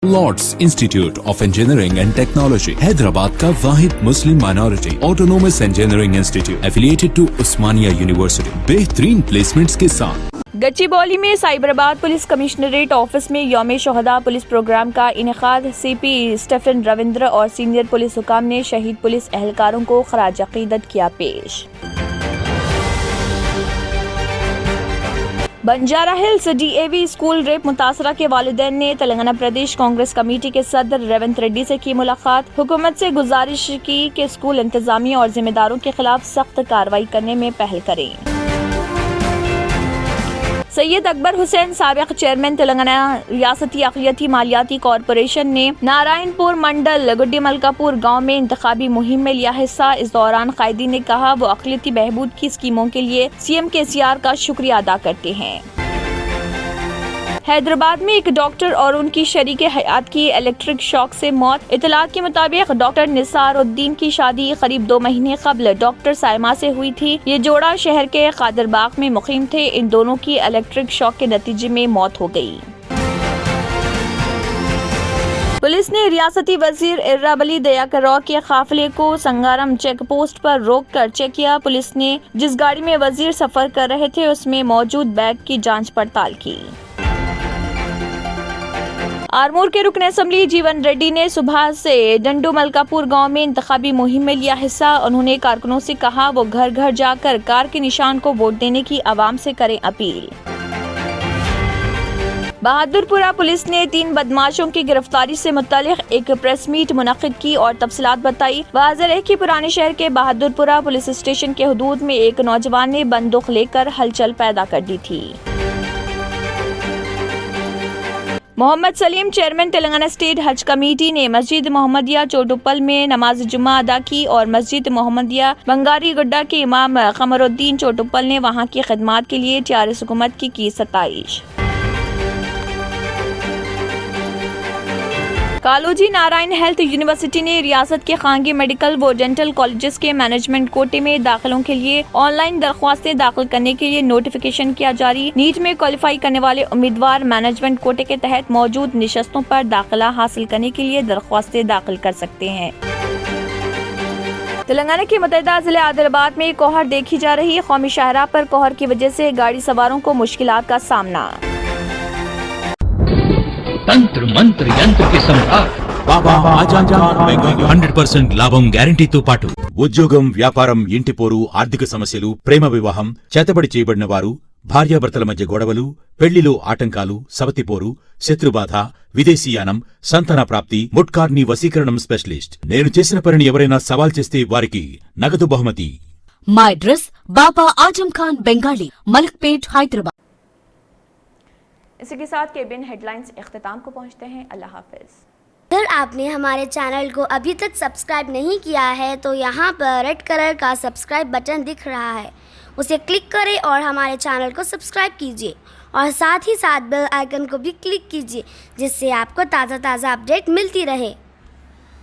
Lord's institute of engineering and technology Hyderabad का वाहिद मुस्लिम minority autonomous engineering institute affiliated to Osmania university बेहतरीन placements के साथ। गच्चीबौली में साइबराबाद पुलिस कमिश्नरेट ऑफिस में यौम शोहदा पुलिस प्रोग्राम का इनेकाद सीपी स्टीफन रविंद्र और सीनियर पुलिस हुकाम ने शहीद पुलिस एहलकारों को खराज अकीदत किया पेश। Banjara hills DAV school rape मुतासरा के वालिदैन ने तेलंगाना प्रदेश कांग्रेस कमेटी के सदर रेवंत रेड्डी से की मुलाकात। हुकूमत से गुजारिश की कि स्कूल इंतजामिया और जिम्मेदारों के खिलाफ सख्त कार्रवाई करने में पहल करें। सैयद अकबर हुसैन साबिक चेयरमैन तेलंगाना रियासती अक़लियती मालियाती कॉरपोरेशन ने नारायणपुर मंडल गुड्डी मलकापुर गांव में इंतखाबी मुहिम में लिया हिस्सा। इस दौरान कायदीन ने कहा वो अक़लियती बहबूद की स्कीमों के लिए सीएम केसीआर का शुक्रिया अदा करते हैं। हैदराबाद में एक डॉक्टर और उनकी शरीक हयात की इलेक्ट्रिक शॉक से मौत। इतलात के मुताबिक डॉक्टर निसारुद्दीन की शादी करीब 2 महीने कबल डॉक्टर साइमा से हुई थी। ये जोड़ा शहर के कादरबाग में मुकीम थे। इन दोनों की इलेक्ट्रिक शॉक के नतीजे में मौत हो गई। पुलिस ने रियासती वजीर इर्राबली दयाकर के काफिले को संगारम चेक पोस्ट पर रोक कर चेक किया। पुलिस ने जिस गाड़ी में वजीर सफर कर रहे थे उसमें मौजूद बैग की जांच पड़ताल की। आरमूर के रुकन असम्बली जीवन रेड्डी ने सुबह से डंडू मलकापुर गांव में इंतखाबी मुहिम में लिया हिस्सा। उन्होंने कारकुनों से कहा वो घर घर जाकर कार के निशान को वोट देने की आवाम से करें अपील। बहादुरपुरा पुलिस ने 3 बदमाशों की गिरफ्तारी से मुतालिक एक प्रेस मीट मुनक्किद की और तफसीलात बताई। वाज़ेह है कि पुराने शहर के बहादुरपुरा पुलिस स्टेशन के हुदूद में एक नौजवान ने बंदूक लेकर हलचल पैदा कर दी थी। मोहम्मद सलीम चेयरमैन तेलंगाना स्टेट हज कमेटी ने मस्जिद मोहम्मदिया चोटुप्पल में नमाज जुम्मा अदा की और मस्जिद मोहम्मदिया बंगारी गुड्डा के इमाम कमरुद्दीन चोटुप्पल ने वहां की खिदमत के लिए टीआरएस हुकूमत की सताइश। कालोजी नारायण हेल्थ यूनिवर्सिटी ने रियासत के खानगी मेडिकल व डेंटल कॉलेजेस के मैनेजमेंट कोटे में दाखिलों के लिए ऑनलाइन दरख्वास्तें दाखिल करने के लिए नोटिफिकेशन किया जारी। नीट में क्वालिफाई करने वाले उम्मीदवार मैनेजमेंट कोटे के तहत मौजूद निशस्तों पर दाखिला हासिल करने के लिए दरख्वास्तें दाखिल कर सकते हैं। तेलंगाना के मुतहदा जिले आदिलाबाद में कोहर देखी जा रही। कौमी शाहराह पर कोहर की वजह से गाड़ी सवारों को मुश्किलात का सामना। తంత్ర మంత్ర యంత్రకి సంహార్ బాబా ఆజాన్ 100% లాభం గ్యారంటీతో పాటు ఉద్యోగం, వ్యాపారం, ఇంటి పోరు, ఆర్థిక సమస్యలు, ప్రేమ వివాహం, చేతబడి చేయబడిన వారు, భార్యాభర్తల మధ్య గొడవలు, పెళ్లిలో ఆటంకాలు, సవతిపోరు, శత్రుబాధ, విదేశీయానం, సంతాన ప్రాప్తి, ముట్కార్ని వశీకరణం స్పెషలిస్ట్. నేను చేసిన పనిని ఎవరైనా సవాల్ చేస్తే వారికి నగదు బహుమతి. మై అడ్రస్ బాబా ఆజం ఖాన్ బెంగాली मलकपेट हैदराबाद। इसी के साथ केबिन हेडलाइंस इख्तिताम को पहुंचते हैं। अल्लाह हाफिज। अगर आपने हमारे चैनल को अभी तक सब्सक्राइब नहीं किया है तो यहाँ पर रेड कलर का सब्सक्राइब बटन दिख रहा है, उसे क्लिक करें और हमारे चैनल को सब्सक्राइब कीजिए और साथ ही साथ बेल आइकन को भी क्लिक कीजिए जिससे आपको ताज़ा अपडेट मिलती रहे।